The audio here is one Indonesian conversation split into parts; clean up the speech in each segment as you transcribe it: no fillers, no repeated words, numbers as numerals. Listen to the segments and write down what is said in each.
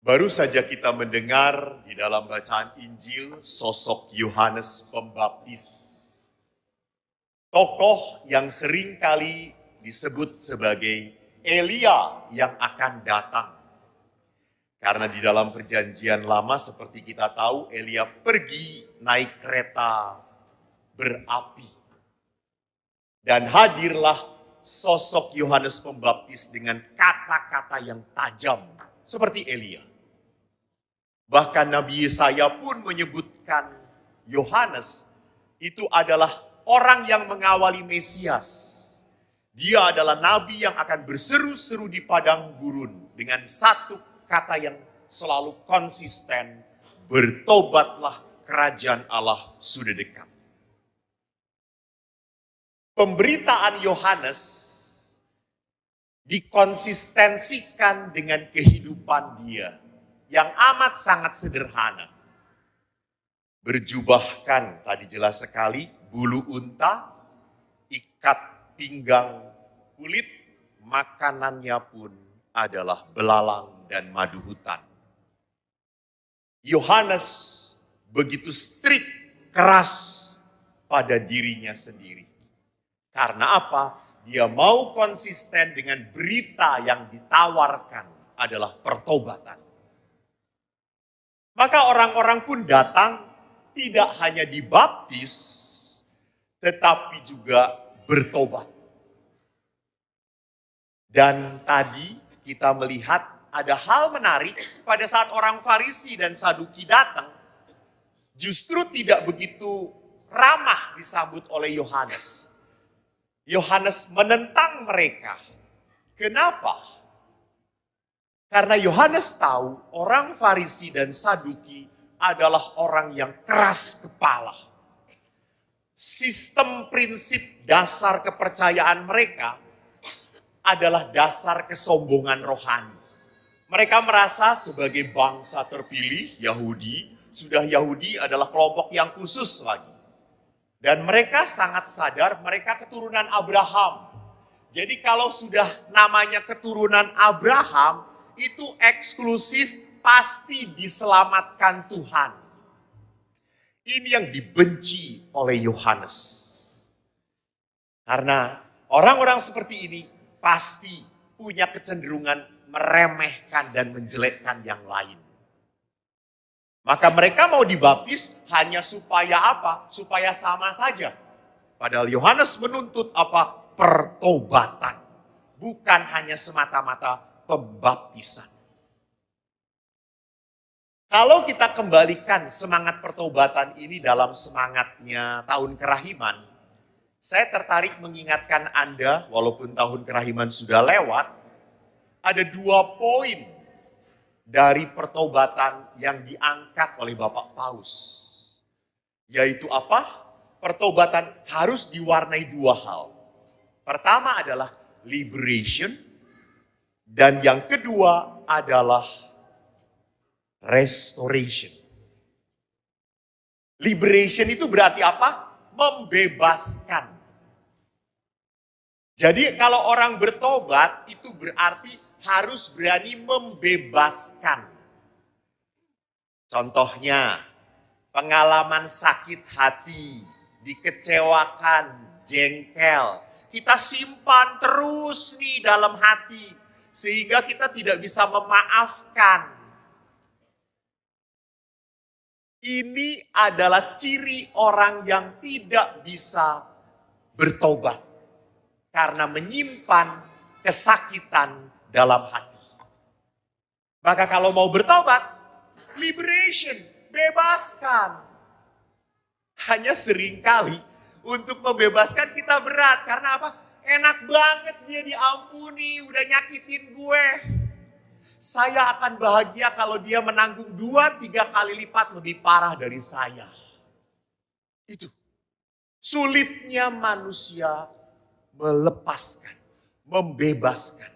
Baru saja kita mendengar di dalam bacaan Injil sosok Yohanes Pembaptis. Tokoh yang sering kali disebut sebagai Elia yang akan datang. Karena di dalam perjanjian lama seperti kita tahu Elia pergi naik kereta berapi. Dan hadirlah sosok Yohanes Pembaptis dengan kata-kata yang tajam seperti Elia. Bahkan Nabi Yesaya pun menyebutkan Yohanes itu adalah orang yang mengawali Mesias. Dia adalah nabi yang akan berseru-seru di padang gurun dengan satu kata yang selalu konsisten. Bertobatlah, kerajaan Allah sudah dekat. Pemberitaan Yohanes dikonsistensikan dengan kehidupan dia yang amat sangat sederhana. Berjubahkan, tadi jelas sekali, bulu unta, ikat pinggang kulit, makanannya pun adalah belalang dan madu hutan. Yohanes begitu strict, keras pada dirinya sendiri. Karena apa? Dia mau konsisten dengan berita yang ditawarkan adalah pertobatan. Maka orang-orang pun datang tidak hanya dibaptis, tetapi juga bertobat. Dan tadi kita melihat ada hal menarik pada saat orang Farisi dan Saduki datang, justru tidak begitu ramah disambut oleh Yohanes. Yohanes menentang mereka. Kenapa? Karena Yohanes tahu orang Farisi dan Saduki adalah orang yang keras kepala. Sistem prinsip dasar kepercayaan mereka adalah dasar kesombongan rohani. Mereka merasa sebagai bangsa terpilih Yahudi, sudah Yahudi adalah kelompok yang khusus lagi. Dan mereka sangat sadar mereka keturunan Abraham. Jadi kalau sudah namanya keturunan Abraham, itu eksklusif pasti diselamatkan Tuhan. Ini yang dibenci oleh Yohanes. Karena orang-orang seperti ini pasti punya kecenderungan meremehkan dan menjelekkan yang lain. Maka mereka mau dibaptis hanya supaya apa? Supaya sama saja. Padahal Yohanes menuntut apa? Pertobatan. Bukan hanya semata-mata pembaptisan. Kalau kita kembalikan semangat pertobatan ini dalam semangatnya tahun kerahiman, saya tertarik mengingatkan Anda, walaupun tahun kerahiman sudah lewat, ada 2 poin dari pertobatan yang diangkat oleh Bapak Paus. Yaitu apa? Pertobatan harus diwarnai 2 hal. Pertama adalah liberation, dan yang kedua adalah restoration. Liberation itu berarti apa? Membebaskan. Jadi kalau orang bertobat itu berarti harus berani membebaskan. Contohnya, pengalaman sakit hati, dikecewakan, jengkel. Kita simpan terus nih dalam hati, sehingga kita tidak bisa memaafkan. Ini adalah ciri orang yang tidak bisa bertobat. Karena menyimpan kesakitan dalam hati. Maka kalau mau bertobat, liberation, bebaskan. Hanya seringkali untuk membebaskan kita berat. Karena apa? Enak banget dia diampuni, udah nyakitin gue. Saya akan bahagia kalau dia menanggung 2-3 kali lipat lebih parah dari saya. Itu. Sulitnya manusia melepaskan, membebaskan.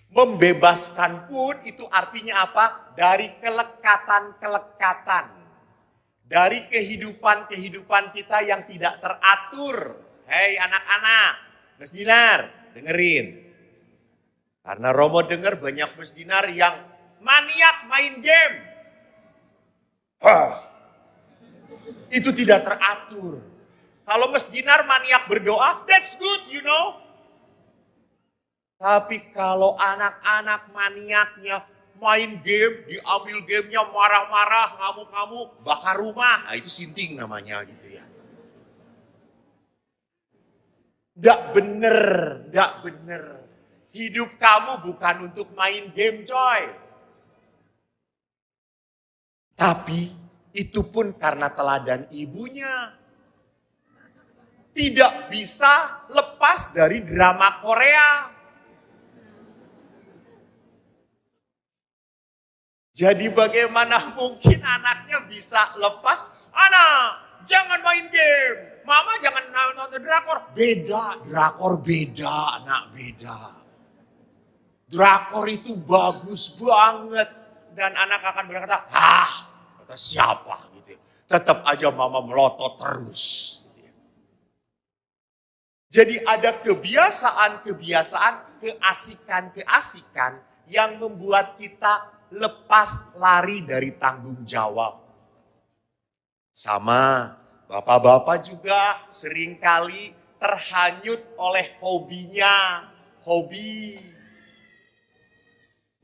Membebaskan pun itu artinya apa? Dari kelekatan-kelekatan. Dari kehidupan-kehidupan kita yang tidak teratur. Hei anak-anak, Mas Dinar, dengerin. Karena Romo dengar banyak Mas Dinar yang maniak main game. Itu tidak teratur. Kalau Mas Dinar maniak berdoa, that's good, you know. Tapi kalau anak-anak maniaknya main game, diambil gamenya marah-marah, ngamuk-ngamuk, bakar rumah, nah itu sinting namanya gitu ya. Nggak bener. Hidup kamu bukan untuk main game, coy. Tapi itu pun karena teladan ibunya. Tidak bisa lepas dari drama Korea. Jadi bagaimana mungkin anaknya bisa lepas? Anak, jangan main game. Mama jangan nonton drakor. Beda, drakor beda, anak beda. Drakor itu bagus banget. Dan anak akan berkata, kata siapa? Gitu. Tetap aja mama melotot terus. Jadi ada kebiasaan-kebiasaan, keasikan-keasikan yang membuat kita lepas lari dari tanggung jawab. Sama bapak-bapak juga seringkali terhanyut oleh hobinya. Hobi.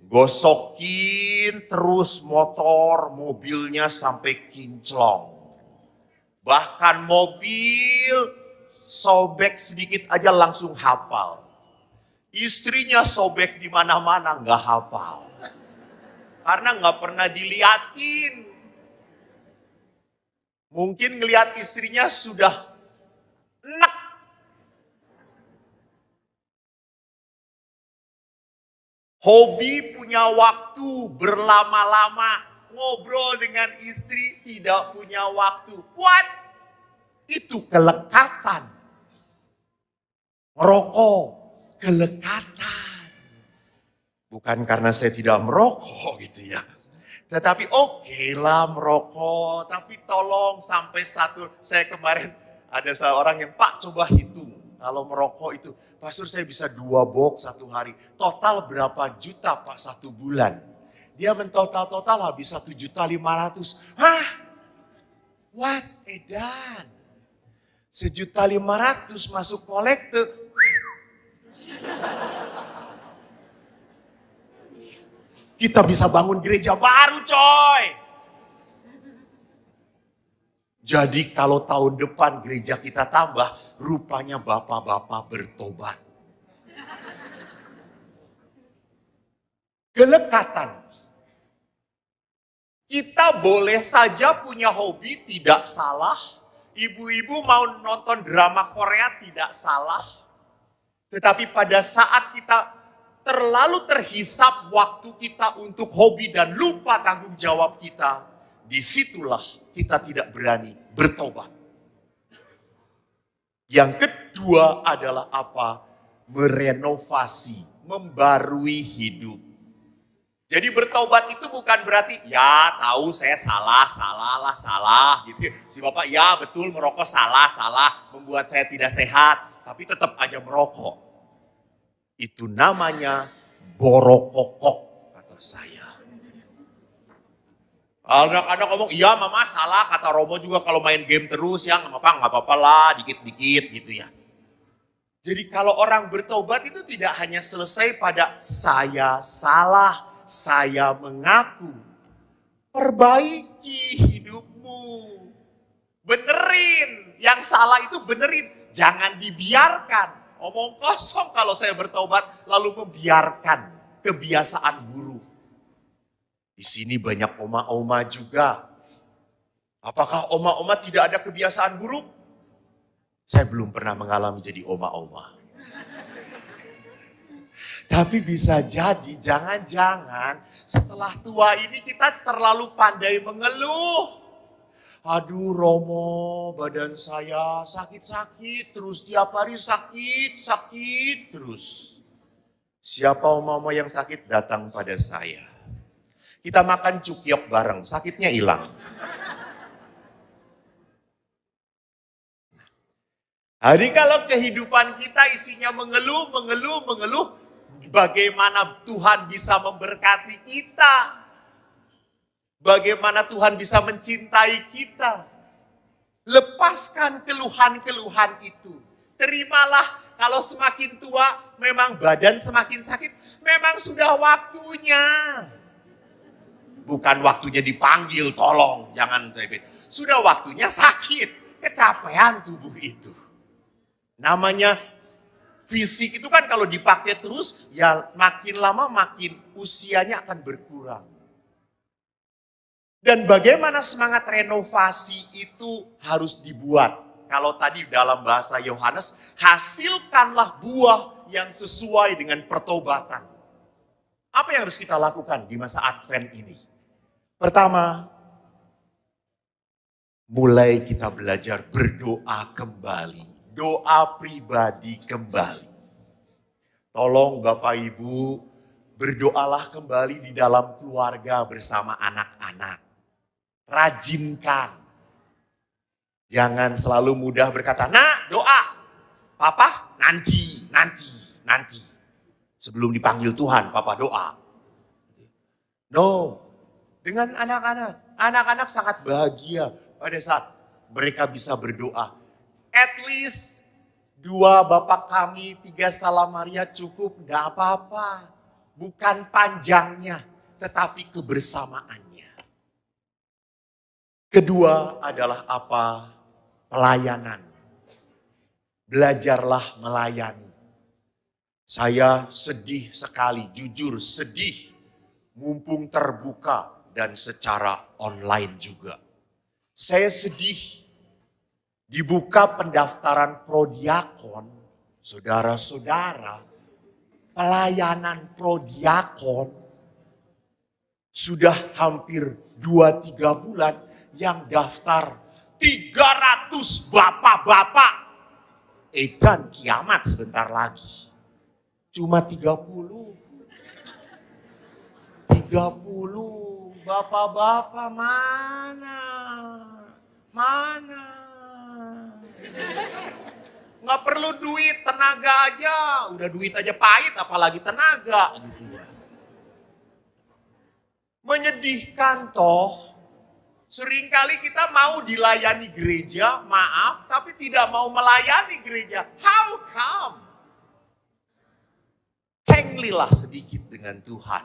Gosokin terus mobilnya sampai kinclong. Bahkan mobil sobek sedikit aja langsung hafal. Istrinya sobek di mana-mana nggak hafal. Karena nggak pernah diliatin. Mungkin ngelihat istrinya sudah enak. Hobi punya waktu berlama-lama. Ngobrol dengan istri tidak punya waktu. What? Itu kelekatan. Merokok, kelekatan. Bukan karena saya tidak merokok gitu ya. Tetapi oke lah merokok. Tapi tolong sampai saya kemarin ada seorang yang Pak coba hitung. Kalau merokok itu, Pastor saya bisa 2 box 1 hari. Total berapa juta Pak 1 bulan? Dia mentotal habis 1.500.000. Hah? What? Edan. 1.500.000 masuk kolekte. Kita bisa bangun gereja baru coy. Jadi kalau tahun depan gereja kita tambah, rupanya bapak-bapak bertobat. Kelekatan. Kita boleh saja punya hobi, tidak salah. Ibu-ibu mau nonton drama Korea, tidak salah. Tetapi pada saat kita terlalu terhisap waktu kita untuk hobi dan lupa tanggung jawab kita, disitulah kita tidak berani bertobat. Yang kedua adalah apa? Merenovasi, membarui hidup. Jadi bertobat itu bukan berarti, ya tahu saya salah gitu. Si bapak, ya betul merokok salah, membuat saya tidak sehat, tapi tetap aja merokok. Itu namanya borokokok kata saya. Anak-anak ngomong, iya mama salah, kata Romo juga kalau main game terus ya nggak apa-apa lah, dikit-dikit gitu ya. Jadi kalau orang bertobat itu tidak hanya selesai pada saya salah, saya mengaku. Perbaiki hidupmu. Benerin, yang salah itu benerin, jangan dibiarkan. Omong kosong kalau saya bertobat lalu membiarkan kebiasaan buruk. Di sini banyak oma-oma juga. Apakah oma-oma tidak ada kebiasaan buruk? Saya belum pernah mengalami jadi oma-oma. Tapi bisa jadi jangan-jangan setelah tua ini kita terlalu pandai mengeluh. Aduh Romo, badan saya sakit-sakit terus, tiap hari sakit terus. Siapa oma-oma yang sakit datang pada saya. Kita makan cukyok bareng, sakitnya hilang. Jadi kalau kehidupan kita isinya mengeluh, bagaimana Tuhan bisa memberkati kita. Bagaimana Tuhan bisa mencintai kita. Lepaskan keluhan-keluhan itu. Terimalah kalau semakin tua memang badan semakin sakit. Memang sudah waktunya. Bukan waktunya dipanggil, tolong, jangan. Sudah waktunya sakit, kecapean tubuh itu. Namanya fisik itu kan kalau dipakai terus, ya makin lama makin usianya akan berkurang. Dan bagaimana semangat renovasi itu harus dibuat. Kalau tadi dalam bahasa Yohanes, hasilkanlah buah yang sesuai dengan pertobatan. Apa yang harus kita lakukan di masa Advent ini? Pertama, mulai kita belajar berdoa kembali. Doa pribadi kembali. Tolong Bapak Ibu, berdoalah kembali di dalam keluarga bersama anak-anak. Rajinkan. Jangan selalu mudah berkata, "Nak, doa." "Papa, nanti. Sebelum dipanggil Tuhan, Papa doa." No. Dengan anak-anak. Anak-anak sangat bahagia pada saat mereka bisa berdoa. At least 2 Bapa Kami, 3 Salam Maria cukup, gak apa-apa. Bukan panjangnya, tetapi kebersamaannya. Kedua adalah apa? Pelayanan. Belajarlah melayani. Saya sedih sekali, jujur sedih. Mumpung terbuka dan secara online juga. Saya sedih. Dibuka pendaftaran prodiakon, saudara-saudara, pelayanan prodiakon sudah hampir 2-3 bulan yang daftar 300 bapak-bapak. Edan kiamat sebentar lagi. Cuma 30 bapak-bapak mana? Nggak perlu duit, tenaga aja. Udah duit aja pahit, apalagi tenaga gitu ya. Menyedihkan toh. Seringkali kita mau dilayani gereja, maaf, tapi tidak mau melayani gereja. How come? Cenglilah sedikit dengan Tuhan.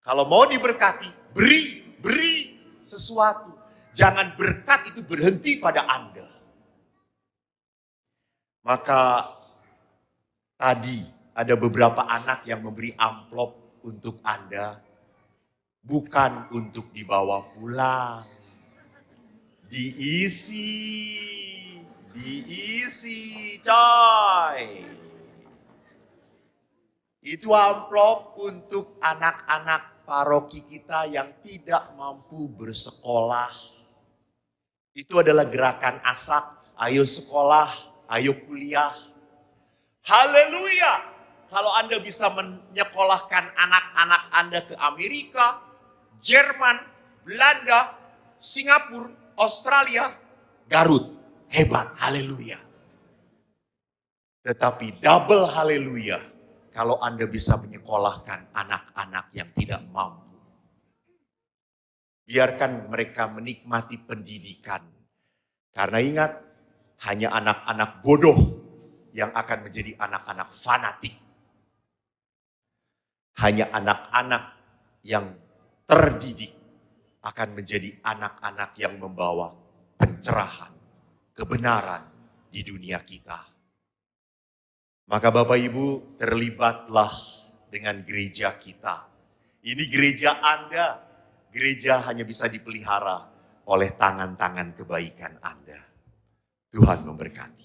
Kalau mau diberkati, beri sesuatu. Jangan berkat itu berhenti pada Anda. Maka tadi ada beberapa anak yang memberi amplop untuk Anda. Bukan untuk dibawa pulang. Diisi coy. Itu amplop untuk anak-anak paroki kita yang tidak mampu bersekolah. Itu adalah gerakan ASAK, ayo sekolah, ayo kuliah. Haleluya! Kalau Anda bisa menyekolahkan anak-anak Anda ke Amerika, Jerman, Belanda, Singapura, Australia, Garut. Hebat, haleluya. Tetapi double haleluya kalau Anda bisa menyekolahkan anak-anak yang tidak mampu. Biarkan mereka menikmati pendidikan. Karena ingat, hanya anak-anak bodoh yang akan menjadi anak-anak fanatik. Hanya anak-anak yang terdidik akan menjadi anak-anak yang membawa pencerahan, kebenaran di dunia kita. Maka Bapak Ibu, terlibatlah dengan gereja kita. Ini gereja Anda. Gereja hanya bisa dipelihara oleh tangan-tangan kebaikan Anda. Tuhan memberkati.